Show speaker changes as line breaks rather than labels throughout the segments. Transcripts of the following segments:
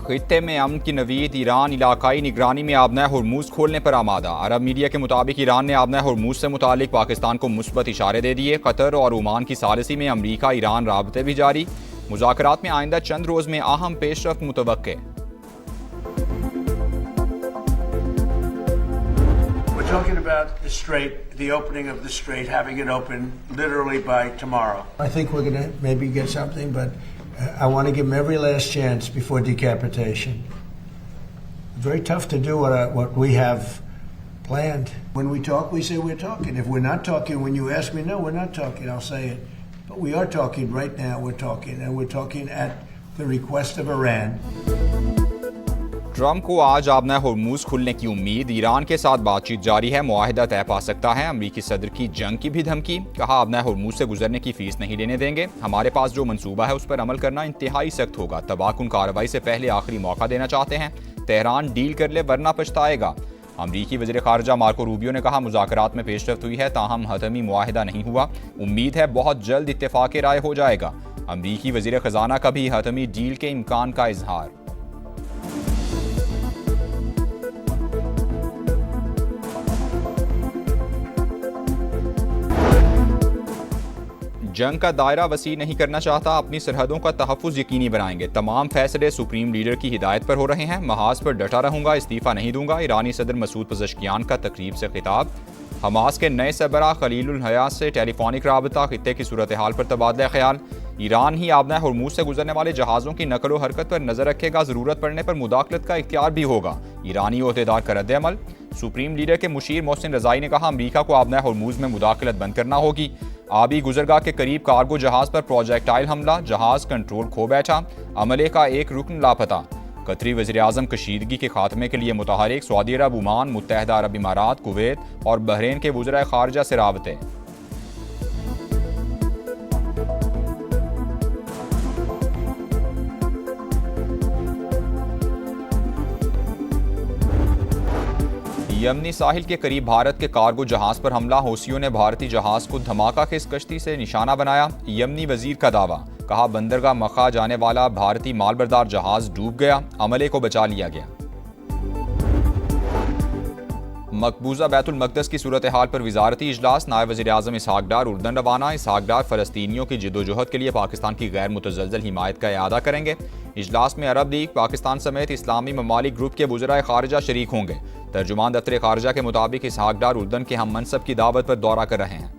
खित्ते में अमन की नवीद, ईरान इलाकाई निगरानी में आबना हुर्मुज़ खोलने पर आमादा। अरब मीडिया के मुताबिक ईरान ने आबना हुर्मुज़ से मुतालिक पाकिस्तान को मुस्बत इशारे दे दिए। कतर और ओमान की सालिसी में अमरीका ईरान राबते भी जारी। मुज़ाकरात में आइंदा चंद रोज़ में अहम पेशरफ्त मुतवक्के।
We're talking about the strait, the opening of the strait, having it open literally by tomorrow.
I think we're going to maybe get something, but I want to give them every last chance before decapitation. It's very tough to do what we have planned. When we talk, we say we're talking. If we're not talking, when you ask me, no, we're not talking, I'll say it. But we are talking right now, we're talking, and we're talking at the request of Iran.
Trump को आज आबना Hormuz खुलने की उम्मीद। Iran के साथ बातचीत जारी है, मुआहिदा तय पा सकता है। अमरीकी सदर की जंग की भी धमकी। कहा आबना हुर्मुज़ से गुजरने की फीस नहीं लेने देंगे। हमारे पास जो मंसूबा है उस पर अमल करना इंतहाई सख्त होगा। तबाहकुन कार्रवाई से पहले आखिरी मौका देना चाहते हैं। तेहरान डील कर ले वरना पछताएगा। अमरीकी वज़ीर ख़ारजा मार्को रूबियो ने कहा मुज़ाकरात में पेशरफ्त हुई है, ताहम हतमी मुआहिदा नहीं हुआ। उम्मीद है बहुत जल्द इत्तेफाक राय हो जाएगा। अमरीकी वज़ीर ख़जाना का भी हतमी डील के इम्कान का इजहार। जंग का दायरा वसी नहीं करना चाहता, अपनी सरहदों का तहफ़्फ़ुज़ यकीनी बनाएंगे। तमाम फैसले सुप्रीम लीडर की हिदायत पर हो रहे हैं। महाज पर डटा रहूंगा, इस्तीफ़ा नहीं दूंगा। ईरानी सदर मसूद पज़ेश्कियान का तकरीब से खिताब। हमास के नए सरबराह खलीलुल हया से टेलीफोनिक राबता। खित्ते की सूरत हाल पर तबादला ख्याल। ईरान ही आबना हुर्मुज़ से गुजरने वाले जहाज़ों की नकल व हरकत पर नजर रखेगा। ज़रूरत पड़ने पर मुदाखलत का इख्तियार भी होगा। ईरानी ओहदेदार का रद्द अमल। सुप्रीम लीडर के मुशीर मोहसिन रज़ाई ने कहा अमरीका को आबना हुर्मुज़ में मुदाखलत बंद करना होगी। आबी गुजरगाह के करीब कार्गो जहाज पर प्रोजेक्टाइल हमला, जहाज कंट्रोल खो बैठा। अमले का एक रुकन लापता। कतरी वज़ीर आज़म कशीदगी के खात्मे के लिए मुतहरिक। सऊदी अरब, ओमान, मुत्तहदा अरब इमारात, कुवैत और बहरीन के वज़राए ख़ारजा से राबते। यमनी साहिल के करीब भारत के कार्गो जहाज पर हमला। हौसियों ने भारतीय जहाज को धमाका खेज कश्ती से निशाना बनाया। यमनी वजीर का दावा। कहा बंदरगाह मक्का जाने वाला भारतीय मालबरदार जहाज डूब गया, अमले को बचा लिया गया। मकबूजा बैतुल मक़दस की सूरत हाल पर वजारती इजलास। नायब वज़ीर आज़म इसहाक डार उर्दन रवाना। इसहाक डार फ़लस्तीनियों की जिद्दोजहद के लिए पाकिस्तान की गैर मुतज़लज़ल हिमायत का इआदा करेंगे। इजलास में अरब लीग, पाकिस्तान समेत इस्लामी ममालिक ग्रुप के वज़राए ख़ारजा शरीक होंगे। तर्जुमान दफ्तर ख़ारजा के मुताबिक इसहाक डार उर्दन के हम मनसब की दावत पर दौरा कर रहे हैं।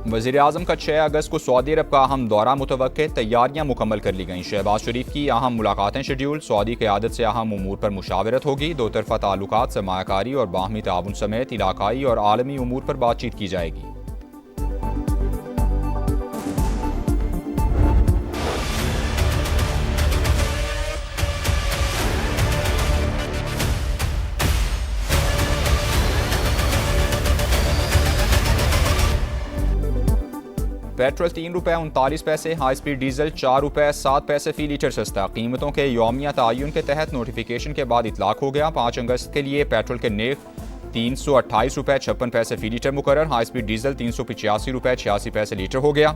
वज़ीर आज़म का 6 अगस्त को सऊदी अरब का अहम दौरा मुतवक्के। तैयारियां मुकम्मल कर ली गईं। शहबाज शरीफ की अहम मुलाकातें शेड्यूल। सऊदी क़यादत से अहम उमूर पर मुशावरत होगी। दो तरफ़ा ताल्लुकात, सरमायाकारी और बाहमी ताउन समेत इलाकाई और आलमी उमूर पर बातचीत की जाएगी। पेट्रोल 3 रुपये 39 पैसे, हाई स्पीड डीजल 4 रुपये 7 पैसे फ़ी लीटर सस्ता। कीमतों के यौमिया तयन के तहत नोटिफिकेशन के बाद इतलाक हो गया। 5 अगस्त के लिए पेट्रोल के नर्ख 328 रुपये 56 पैसे फ़ी लीटर मुकर्रर। हाई स्पीड डीजल 385 रुपये 86 पैसे लीटर हो गया।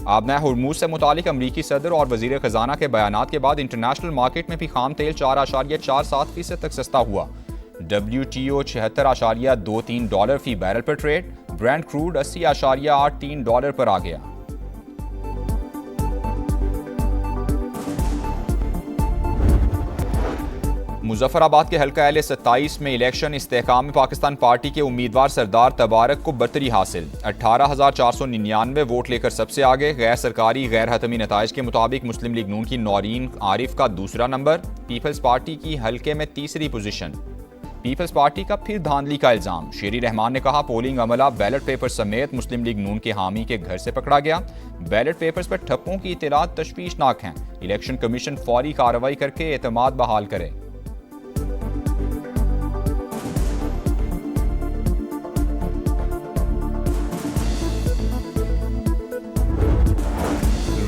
आबना हुर्मुज़ से मुतालिक अमरीकी सदर और वज़ीर ख़जाना के बयानात के बाद इंटरनेशनल मार्केट में भी खाम तेल 4.47% तक सस्ता हुआ। WTO $76.23 फ़ी बैरल पर ट्रेड। ब्रेंट क्रूड $80.83 पर आ गया। मुजफ्फराबाद के हल्का L27 में इलेक्शन। इस्तेहकाम पाकिस्तान पार्टी के उम्मीदवार सरदार तबारक को बरतरी हासिल। 18,499 वोट लेकर सबसे आगे। गैर सरकारी गैर हतमी नताइज के मुताबिक मुस्लिम लीग नून की नौरीन आरिफ का दूसरा नंबर। पीपल्स पार्टी की हल्के में तीसरी पोजीशन। पीपल्स पार्टी का फिर धांधली का इल्जाम। शेरी रहमान ने कहा पोलिंग अमला बैलेट पेपर समेत मुस्लिम लीग नून के हामी के घर से पकड़ा गया। बैलेट पेपर्स पर ठप्पों की इत्तलात तशवीशनाक हैं। इलेक्शन कमीशन फौरी कार्रवाई करके एतमाद बहाल करे।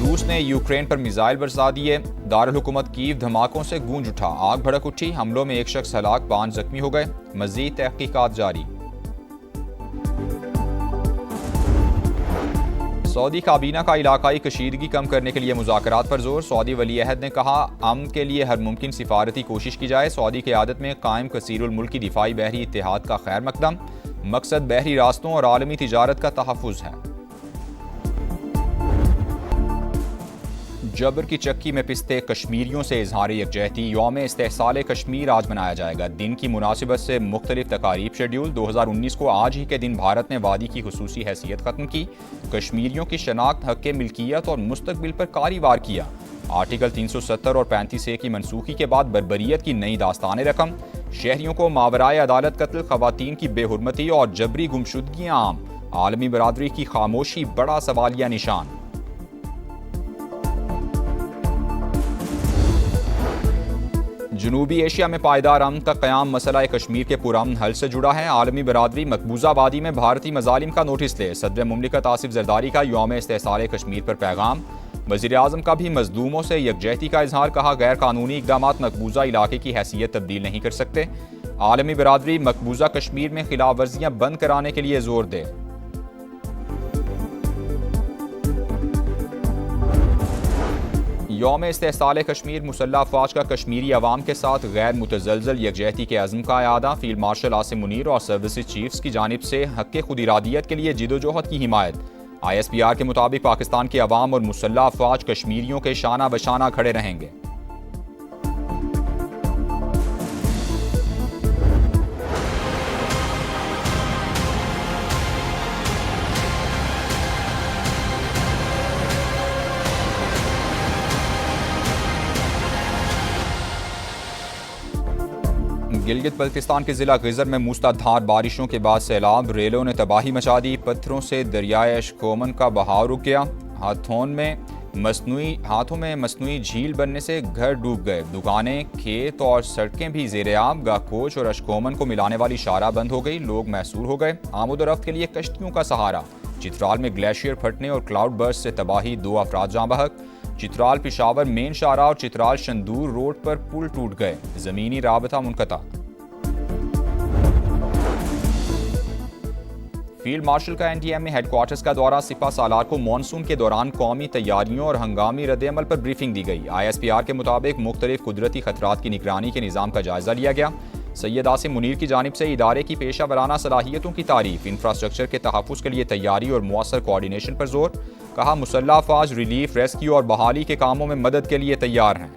रूस ने यूक्रेन पर मिसाइल बरसा दिए। दारुल हुकूमत कीव धमाकों से गूंज उठा। आग भड़क उठी। हमलों में एक शख्स हलाक, 5 जख्मी हो गए। मजीद तहकीकात जारी। सऊदी काबीना का इलाकाई कशीदगी कम करने के लिए मुज़ाकरात पर जोर। सऊदी वली अहद ने कहा, अमन के लिए हर मुमकिन सिफारती कोशिश की जाए। सऊदी क़यादत में कायम कसीरुल मुल्की दिफाई बहरी इत्तेहाद का खैर मकदम। मकसद बहरी रास्तों और आलमी तिजारत का तहफ़्फ़ुज़ है। जबर की चक्की में पिसते कश्मीरियों से इजहार यकजहती। यौम इस्तेहसाल कश्मीर आज मनाया जाएगा। दिन की मुनासिबत से मुख्तलिफ तकारीब शेड्यूल। 2019 को आज ही के दिन भारत ने वादी की खुसूसी हैसियत ख़त्म की। कश्मीरियों की शनाख्त, हक़ मिल्कियत और मुस्तकबिल पर कारवार किया। आर्टिकल 370 और 35A की मनसूखी के बाद बर्बरियत की नई दास्तान रकम। शहरियों को मावराए अदालत कत्ल, ख़वातीन की बेहुरमती और जबरी गुमशुदगियाँ आम। आलमी बरादरी की खामोशी बड़ा सवालिया निशान। जनूबी एशिया में पायदार अमन का क़याम मसला कश्मीर के पुरअमन हल से जुड़ा है। आलमी बरादरी मकबूजा वादी में भारतीय मजालिम का नोटिस ले। सदर मुमलिकत आसिफ जरदारी का यौम इस्तेहसाल कश्मीर पर पैगाम। वज़ीर आज़म का भी मजलूमों से यकजहती का इजहार। कहा, गैर कानूनी इक़दामात मकबूजा इलाके की हैसियत तब्दील नहीं कर सकते। आलमी बरादरी मकबूजा कश्मीर में खिलाफ वर्जियाँ बंद कराने के लिए जोर दे। यौम इस्तेहसाल कश्मीर मुसल्लह अफ़वाज का कश्मीरी अवाम के साथ गैर मुतज़लज़ल यकजहती के अज़्म का यादा। फील्ड मार्शल आसिम मुनीर और सर्विसेज चीफ्स की जानिब से हक़ खुद इरादियत के लिए जिदोजहद की हिमायत। ISPR के मुताबिक पाकिस्तान के अवाम और मुसल्लह अफ़वाज कश्मीरियों के शाना बशाना खड़े रहेंगे। गिलगित बल्तिस्तान के जिला गिज़र में मूसलाधार बारिशों के बाद सैलाब। रेलों ने तबाही मचा दी। पत्थरों से दरियाए अशकोमन का बहाव रुक गया। हाथों में मसनूई झील बनने से घर डूब गए। दुकानें, खेत और सड़कें भी ज़ेरे आब। गाकोच और अशकोमन को मिलाने वाली शाहराह बंद हो गई। लोग महसूर हो गए। आमद-ओ-रफ्त के लिए कश्तियों का सहारा। चित्राल में ग्लेशियर फटने और क्लाउड बर्स्ट से तबाही, 2 अफराद जाँ बहक। चित्राल पिशावर मेन शाहराह और चित्राल शंदूर रोड पर पुल टूट गए। ज़मीनी राबता मुनक़ता। फील्ड मार्शल का NTM में हेडक्वार्टर्स का दौरा। सिपा सालार को मानसून के दौरान कौमी तैयारियों और हंगामी रद्द-ए-अमल पर ब्रीफिंग दी गई। ISPR के मुताबिक मुख्तलिफ कुदरती खतरात की निगरानी के निज़ाम का जायजा लिया गया। सैयद आसिम मुनीर की जानिब से इदारे की पेशा वराना सलाहियतों की तारीफ। इंफ्रास्ट्रक्चर के तहफ़्फ़ुज़ के लिए तैयारी और मुअस्सर कोऑर्डिनेशन पर जोर। कहा, मुसल्लह अफ़वाज रिलीफ, रेस्क्यू और बहाली के कामों में मदद के लिए तैयार हैं।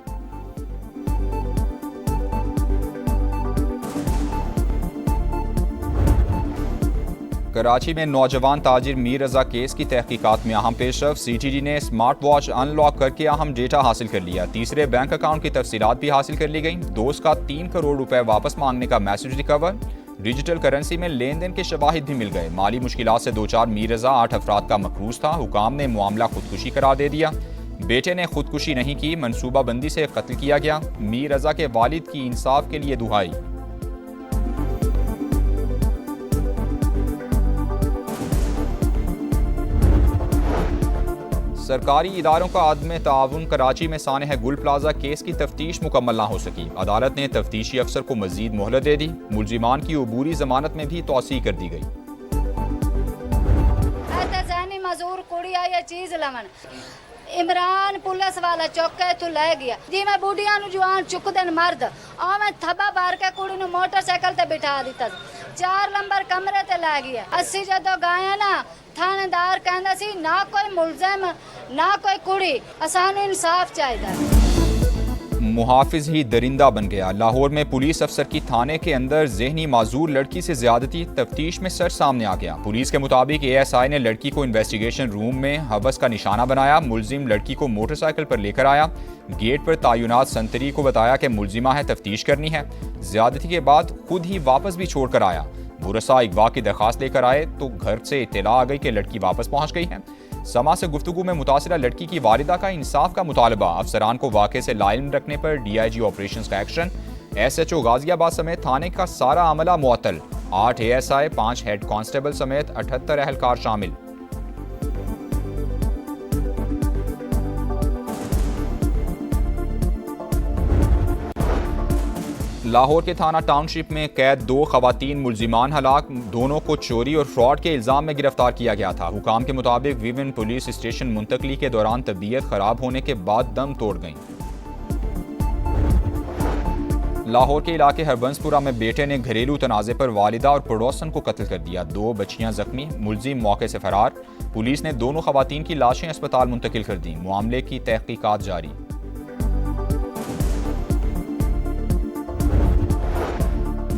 कराची में नौजवान ताजिर मीर रजा केस की तहकीकात में अहम पेशरफ। CTD ने स्मार्ट वॉच अनलॉक करके अहम डेटा हासिल कर लिया। तीसरे बैंक अकाउंट की तफसीलात भी हासिल कर ली गई। दोस्त का 3 करोड़ रुपए वापस मांगने का मैसेज रिकवर। डिजिटल करेंसी में लेन देन के शवाहिद भी मिल गए। माली मुश्किलात से 2-4 मीर रजा 8 अफराद का मकरूज था। हुकाम ने मामला खुदकुशी करार दे दिया। बेटे ने खुदकुशी नहीं की, मनसूबाबंदी से कत्ल किया गया। मीर रजा के वालिद की इंसाफ के लिए दुहाई। सरकारी इदारों का आदम ताउन। कराची में सानेह गुल प्लाजा केस की तफ्तीश मुकम्मल ना हो सकी। अदालत ने तफ्तीशी अफसर को मजीद मोहलत दे दी। मुलजिमान की अबूरी जमानत में भी तौसीह कर दी गई।
इमरान पुलिस वाला चौके तू लै गया जी। मैं बुढ़िया जवान चुकते मर्द और मैं थब्बा मार के कुड़ी मोटरसाइकिल ते बिठा दिता। 4 नंबर कमरे ते लै गया। अस्सी जदों गए ना, थानेदार कहंदा सी ना कोई मुलजिम ना कोई कुड़ी, असानू इंसाफ चाहिए।
मुहाफिज ही दरिंदा बन गया। लाहौर में पुलिस अफसर की थाने के अंदर जहनी माजूर लड़की से ज्यादती। तफ्तीश में सच सामने आ गया। पुलिस के मुताबिक ASI ने लड़की को इन्वेस्टिगेशन रूम में हवस का निशाना बनाया। मुलजिम लड़की को मोटरसाइकिल पर लेकर आया। गेट पर तायुनात संतरी को बताया कि मुलजिमा है, तफ्तीश करनी है। ज्यादती के बाद खुद ही वापस भी छोड़ कर आया। बुरसा अगवा की दरखास्त लेकर आए तो घर से इत्तला आ गई कि लड़की वापस पहुंच गई है। समा से गुफ्तगू में मुतासिरा लड़की की वालिदा का इंसाफ का मुतालबा। अफसरान को वाक़े से लाइल रखने पर DIG ऑपरेशंस का एक्शन। SHO गाजियाबाद समेत थाने का सारा अमला मुअत्तल। 8 ASI, 5 हेड कांस्टेबल समेत 78 अहलकार शामिल। लाहौर के थाना टाउनशिप में कैद 2 खवातीन मुलजिमान हलाक, दोनों को चोरी और फ्रॉड के इल्जाम में गिरफ्तार किया गया था। हुकाम के मुताबिक विभिन्न पुलिस स्टेशन मुंतकली के दौरान तबीयत खराब होने के बाद दम तोड़ गईं। लाहौर के इलाके हरबंसपुरा में बेटे ने घरेलू तनाज़े पर वालिदा और पड़ोसन को कत्ल कर दिया। 2 बच्चियां जख्मी, मुलजिम मौके से फरार। पुलिस ने दोनों खवातीन की लाशें अस्पताल मुंतकिल कर दी। मामले की तहकीकात जारी।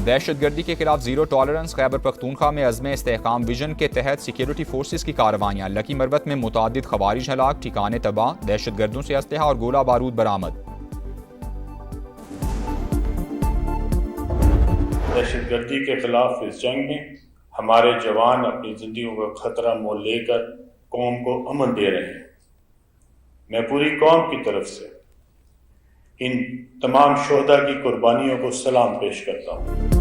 दहशतगर्दी के खिलाफ जीरो टॉलरेंस, खैबर पख्तूनख्वा में अज़्म इस्तेहकाम विजन के तहत सिक्योरिटी फोर्सेस की कार्रवाइयाँ। लकी मरबत में मुतादिद खवारिज हलाक, ठिकाने तबाह, दहशतगर्दों से असलहा और गोला बारूद बरामद।
दहशतगर्दी के खिलाफ इस जंग में हमारे जवान अपनी जिंदगियों का खतरा मोल लेकर कौम को अमन दे रहे हैं। मैं पूरी कौम की तरफ से इन तमाम शोहदा की कुर्बानियों को सलाम पेश करता हूँ।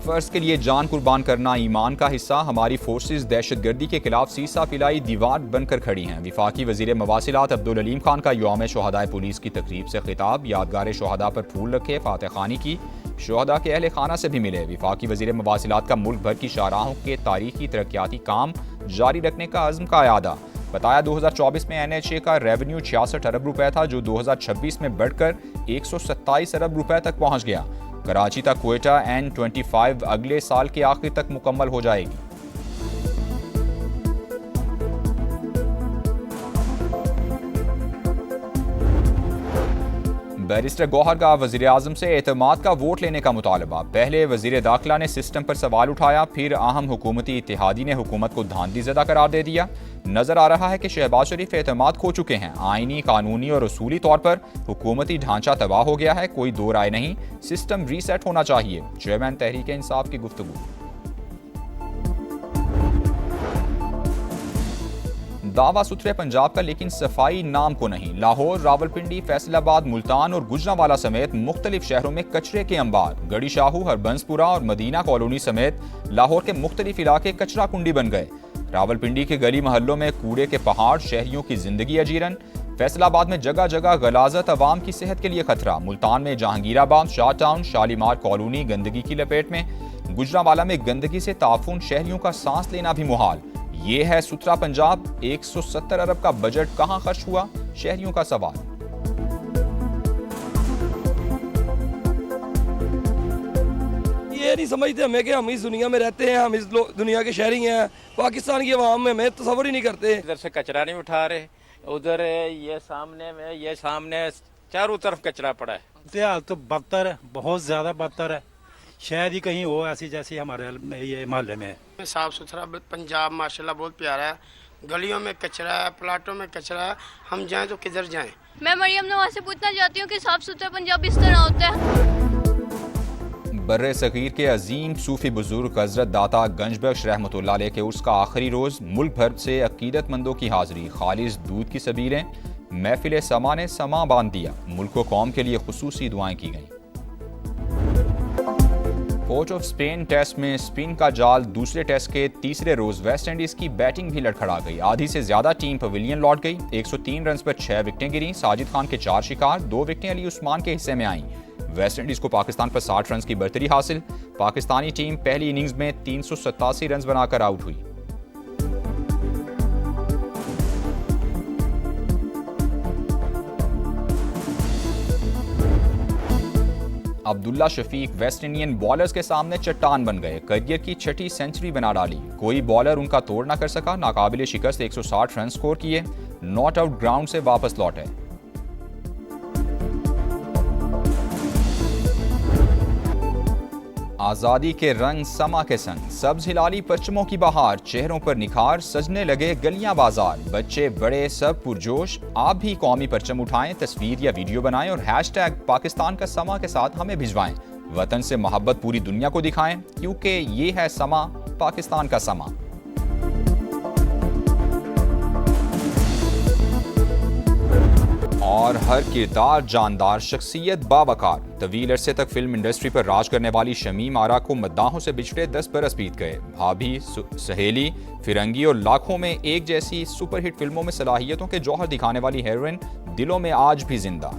फर्ज के लिए जान कुर्बान करना ईमान का हिस्सा। हमारी फोर्सेस दहशतगर्दी के खिलाफ सीसा पिलाई दीवार बनकर खड़ी हैं। विफाकी वजीर मवासिलात अब्दुल अलीम खान का यौम शोहदाए पुलिस की तकरीब से खिताब। यादगार शोहदा पर फूल रखे, फातह खानी की, शोहदा के अहले खाना से भी मिले। विफाकी वजीर मवासिलात का मुल्क भर की शाहराहों के तारीखी तरक्याती काम जारी रखने का अज़्म का यादा। बताया 2024 में NHA का रेवेन्यू 66 अरब रुपए था, जो 2026 में बढ़कर 127 अरब रुपए तक पहुंच गया। कराची तक क्वेटा N25 अगले साल के आखिर तक मुकम्मल हो जाएगी। बैरिस्टर गौहर का वजीर आजम से एतमाद का वोट लेने का मुतालबा। पहले वजीर दाखिला ने सिस्टम पर सवाल उठाया, फिर अहम हुकूमती इत्तेहादी ने हुकूमत को धांधली ज़दा करार दे दिया। नजर आ रहा है कि शहबाज शरीफ एतमाद खो चुके हैं। आईनी, कानूनी और उसूली तौर पर हुकूमती ढांचा तबाह हो गया है, कोई दो राय नहीं। सिस्टम रीसेट होना चाहिए। चेयरमैन तहरीक इंसाफ की गुफ्तगू। दावा सुथरे पंजाब का, लेकिन सफाई नाम को नहीं। लाहौर, रावलपिंडी, फैसलाबाद, मुल्तान और गुजरांवाला समेत मुख्तलिफ शहरों में कचरे के अंबार। गड़ी शाहू, हरबंसपुरा और मदीना कॉलोनी समेत लाहौर के मुख्तलिफ इलाके कचरा कुंडी बन गए। रावलपिंडी के गली महल्लों में कूड़े के पहाड़, शहरियों की जिंदगी अजीरन। फैसलाबाद में जगह जगह गलाजत, अवाम की सेहत के लिए खतरा। मुल्तान में जहांगीराबाद, शाह टाउन, शालीमार कॉलोनी गंदगी की लपेट में। गुजरांवाला में गंदगी से ताफुन, शहरियों का सांस लेना भी मुहाल। ये है सुथरा पंजाब। 170 अरब का बजट कहां खर्च हुआ, शहरियों का सवाल।
ये नहीं समझते हमें कि हम इस दुनिया में रहते हैं, हम इस दुनिया के शहरी हैं। पाकिस्तान की आवाम में हमें तसव्वुर ही नहीं करते।
इधर से कचरा नहीं उठा रहे, उधर ये सामने चारों तरफ कचरा पड़ा है।
हाल तो बदतर है, बहुत ज्यादा बदतर है। शायद ही कहीं हो ऐसी जैसी हमारे ये मोहल्ले में है।
साफ सुथरा पंजाब माशाल्लाह बहुत प्यारा है। गलियों में कचरा है, प्लाटों में कचरा है, हम जाएं तो किधर जाएं।
मैं मरियम नवाज से पूछना चाहती हूँ कि साफ सुथरा पंजाब इस तरह होता है।
बर्रे सगीर के अजीम सूफी बुजुर्ग हजरत दाता गंजबख्श रहमतुल्लाह अलैह के उर्स का आखिरी रोज। मुल्क भर से अकीदतमंदों की हाजिरी। खालिस दूध की सबीलें, महफिल समा ने समा बांध दिया। मुल्क व कौम के लिए खुसूसी दुआएं की गईं। पोर्ट ऑफ स्पेन टेस्ट में स्पिन का जाल। दूसरे टेस्ट के तीसरे रोज वेस्ट इंडीज की बैटिंग भी लड़खड़ा गई। आधी से ज्यादा टीम पवेलियन लौट गई। 103 रन पर 6 विकेटें गिरी। साजिद खान के 4 शिकार, 2 विकेटें अली उस्मान के हिस्से में आईं। वेस्ट इंडीज को पाकिस्तान पर 60 रन की बढ़तरी हासिल। पाकिस्तानी टीम पहली इनिंग्स में 387 रन बनाकर आउट हुई। Abdullah Shafique West Indian bowlers के सामने चट्टान बन गए। करियर की 6ठी सेंचुरी बना डाली। कोई बॉलर उनका तोड़ ना कर सका। नाकाबिले शिकस्त 160 रन स्कोर किए। नॉट आउट ग्राउंड से वापस लौटे। आज़ादी के रंग समा के संग। सब्ज हिलाली परचमों की बहार। चेहरों पर निखार, सजने लगे गलियां बाजार। बच्चे बड़े सब पुरजोश। आप भी कौमी परचम उठाएं, तस्वीर या वीडियो बनाएं और हैशटैग पाकिस्तान का समा के साथ हमें भिजवाएं। वतन से मोहब्बत पूरी दुनिया को दिखाएं, क्योंकि ये है समा, पाकिस्तान का समा। और हर किरदार जानदार, शख्सियत बावकार। तवील अरसे तक फिल्म इंडस्ट्री पर राज करने वाली शमीम आरा को मद्दाहों से बिछड़े 10 बरस बीत गए। भाभी, सहेली, फिरंगी और लाखों में एक जैसी सुपरहिट फिल्मों में सलाहियतों के जौहर दिखाने वाली हीरोइन दिलों में आज भी जिंदा।